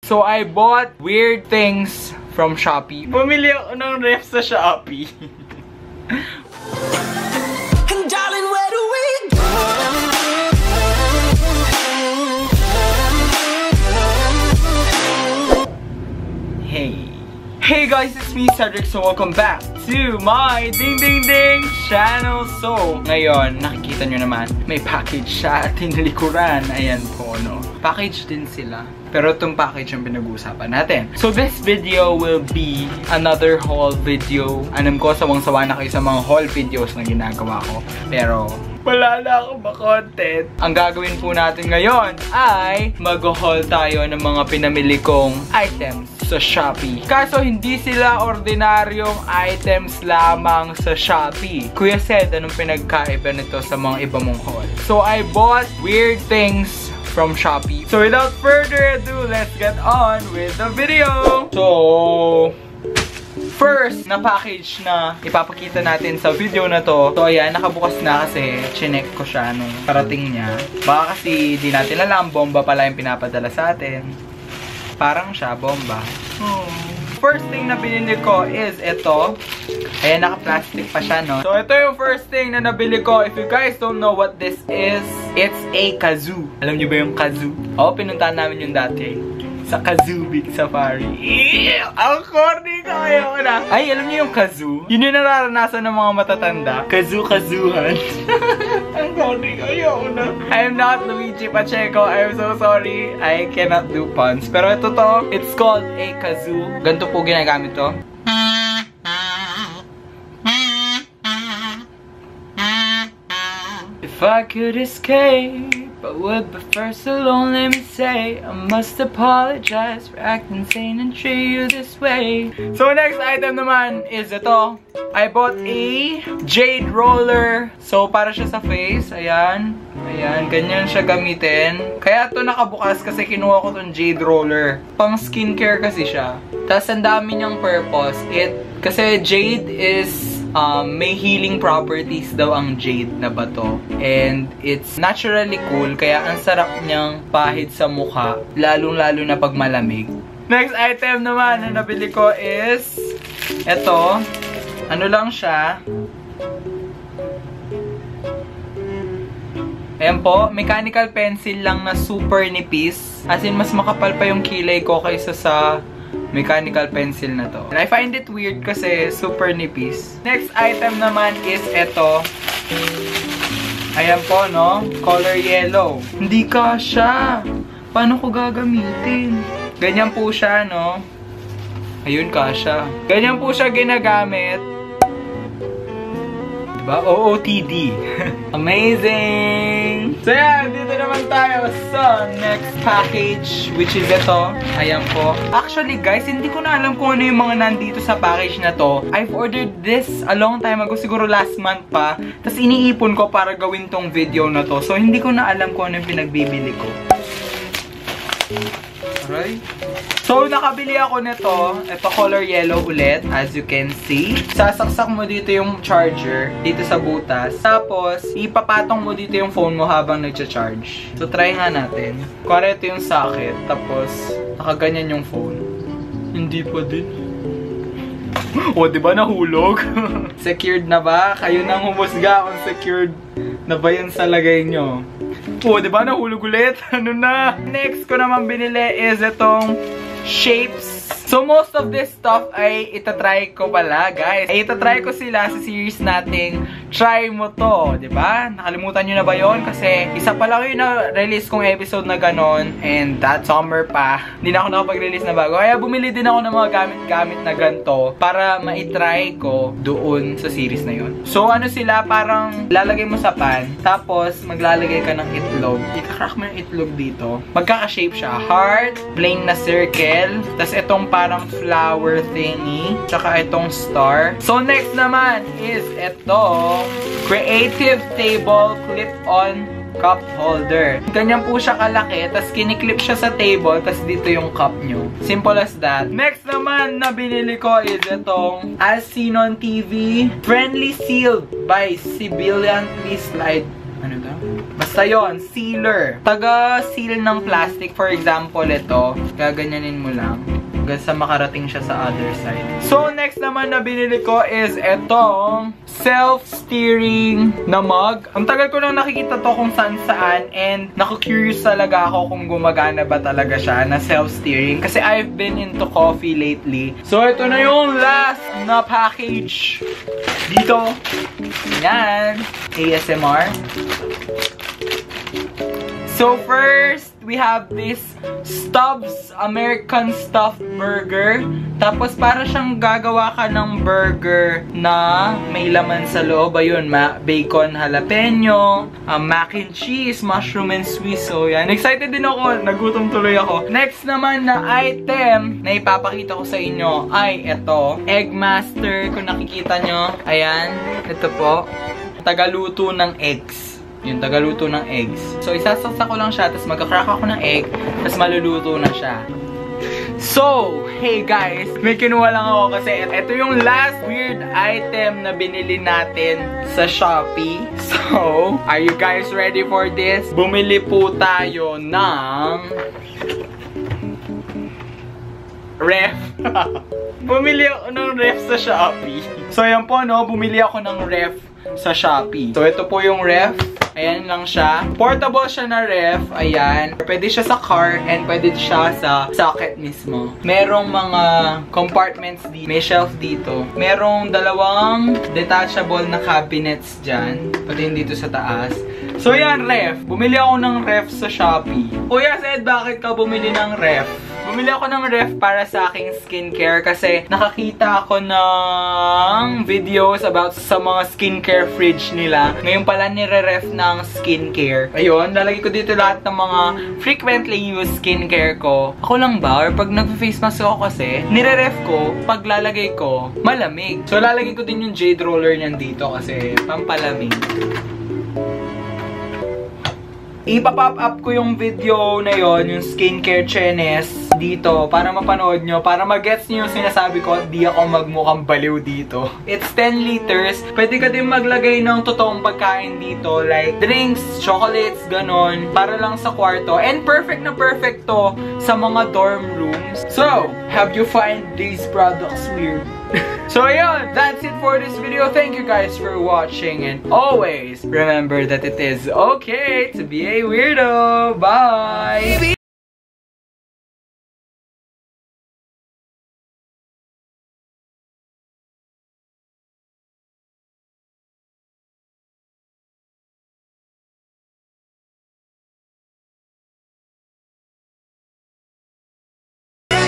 So I bought weird things from Shopee. Bumili ako ng ref sa Shopee. And darling, where do we go? Hey guys, it's me Cedric, so welcome back to my Ding Ding Ding channel. So, ngayon, nakikita nyo naman, may package sa ating likuran. Ayan po, no? Package din sila. Pero itong package yung pinag-uusapan natin. So this video will be another haul video. Alam ko, sawang-sawa na kayo sa mga haul videos na ginagawa ko. Pero wala na akong content. Ang gagawin po natin ngayon ay mag-haul tayo ng mga pinamili kong items sa Shopee. Kaso hindi sila ordinaryong items lamang sa Shopee. Kuya Sed, anong pinagkaiba nito sa mga iba mong haul? So I bought weird things from Shopee. So without further ado, let's get on with the video. So first na package na ipapakita natin sa video na to. So ayan, nakabukas na kasi chinek ko siya nung parating niya. Baka kasi di natin alam, bomba pala yung pinapadala sa atin. Parang siya, bomba. First thing na binili ko is ito. Ayan, naka-plastic pa siya, no? So ito yung first thing na nabili ko. If you guys don't know what this is, it's a kazoo. Alam niyo ba yung kazoo? Oo, pinuntahan namin yung dati. Sa Kazoo Big Safari. Ang corny ko, ayoko na. Ay, alam niyo yung kazoo? Yun yung nararanasan ng mga matatanda. Kazoo-kazuhan. Ang corny ko, ayoko na. I am not Luigi Pacheco. I am so sorry. I cannot do puns. Pero ito to, it's called a kazoo. Ganito po ginagamit to. If I could escape, I would, but first alone let me say I must apologize for acting sane and treat you this way. So next item naman is ito. I bought a jade roller. So para siya sa face, ayan. Ayan, ganyan siya gamitin. Kaya ito nakabukas kasi kinuha ko tong jade roller. Pang skincare kasi siya. Tapos ang dami niyang purpose. Kasi jade is may healing properties daw ang jade na bato. And it's naturally cool. Kaya ang sarap niyang pahid sa mukha. Lalong-lalo na pag malamig. Next item naman na nabili ko is ito. Ano lang siya. Ayan po. Mechanical pencil lang na super nipis. As in, mas makapal pa yung kilay ko kaysa sa mechanical pencil na to. And I find it weird kasi super nipis. Next item naman is ito. Ayan po, no? Color yellow. Hindi kasha. Paano ko gagamitin? Ganyan po siya, no? Ayun, kasha. Ganyan po siya ginagamit. Diba? OOTD. Amazing! So yan, dito naman tayo sa next package, which is ito. Ayan po. Actually guys, hindi ko na alam kung ano yung mga nandito sa package na to. I've ordered this a long time ago, siguro last month pa. Tapos iniipon ko para gawin tong video na to. So hindi ko na alam kung ano yung pinagbibili ko. Alright. So, nakabili ako nito. Ito, color yellow ulit, as you can see. Sasaksak mo dito yung charger, dito sa butas. Tapos, ipapatong mo dito yung phone mo habang nagcha-charge. So, try nga natin. Kuwari ito yung socket, tapos, nakaganyan yung phone. Hindi pa din. O, diba nahulog? Secured na ba? Kayo nang humusga kung secured na ba yan sa lagay nyo. O, diba nahulog ulit? Ano na? Next ko naman binili is itong shapes. So most of this stuff ay itatry ko pala, guys. Ay itatry ko sila sa series nating Try Mo To, diba? Nakalimutan nyo na ba yon? Kasi isa pa lang yung na-release kong episode na ganon. And that summer pa, hindi na ako nakapag-release na bago. Kaya bumili din ako ng mga gamit-gamit na ganito para ma-try ko doon sa series na yon. So ano sila, parang lalagay mo sa pan, tapos maglalagay ka ng itlog. Ika-crack mo yung itlog dito. Magkaka-shape siya. Heart, plain na circle, tapos itong parang flower thingy, tsaka itong star. So next naman is ito, Creative Table Clip-On Cup Holder. Ganyan po siya kalaki, tapos kiniklip siya sa table, tapos dito yung cup nyo. Simple as that. Next naman na binili ko is itong As Seen on TV, Friendly Sealed by Sibilantly Slide. Ano ba? Basta Basta yon, sealer. Taga-seal ng plastic. For example, ito. Gaganyanin mo lang. Hanggang sa makarating siya sa other side. So, next naman na binili ko is itong self-steering na mug. Ang tagal ko nang nakikita to kung saan-saan and naku-curious talaga ako kung gumagana ba talaga siya na self-steering. Kasi I've been into coffee lately. So, ito na yung last na package. Dito. Yan. ASMR. So first, we have this Stubbs American Stuffed Burger. Tapos para siyang gagawa ka ng burger na may laman sa loob. Ayun, bacon jalapeno, mac and cheese, mushroom and Swiss. So yan, excited din ako. Nagutom tuloy ako. Next naman na item na ipapakita ko sa inyo ay ito. Eggmaster, kung nakikita nyo. Ayan, ito po. Tagaluto ng eggs. Yung tagaluto ng eggs. So, isasaksak ko lang siya, tapos magka-crack ako ng egg, tapos maluluto na siya. So, hey guys, may kinuha lang ako kasi ito yung last weird item na binili natin sa Shopee. So, are you guys ready for this? Bumili po tayo ng ref. Bumili ako ng ref sa Shopee. So, yan po, no? Bumili ako ng ref sa Shopee. So, ito po yung ref. Ayan lang siya. Portable siya na ref. Ayan. Pwede siya sa car and pwede siya sa socket mismo. Merong mga compartments dito. May shelf dito. Merong dalawang detachable na cabinets dyan. Pati dito sa taas. So, yan, ref. Bumili ako ng ref sa Shopee. Kuya Zed, bakit ka bumili ng ref? Bumili ako ng ref para sa aking skincare kasi nakakita ako ng videos about sa mga skincare fridge nila. Ngayon pala nire-ref ng skincare. Ayun, lalagay ko dito lahat ng mga frequently used skincare ko. Ako lang ba? Or pag nag-face mask ako kasi, nire-ref ko, pag lalagay ko, malamig. So lalagay ko din yung jade roller niyan dito kasi pampalamig. Ipapop up ko yung video na yon, yung skincare chenes dito para mapanood nyo, para mag-gets nyo yung sinasabi ko at di ako magmukhang baliw dito. It's 10 liters. Pwede ka din maglagay ng totoong pagkain dito like drinks, chocolates, ganon, para lang sa kwarto. And perfect na perfect to sa mga dorm rooms. So, have you find these products weird? So ayun, that's it for this video. Thank you guys for watching and always remember that it is okay to be a weirdo. Bye!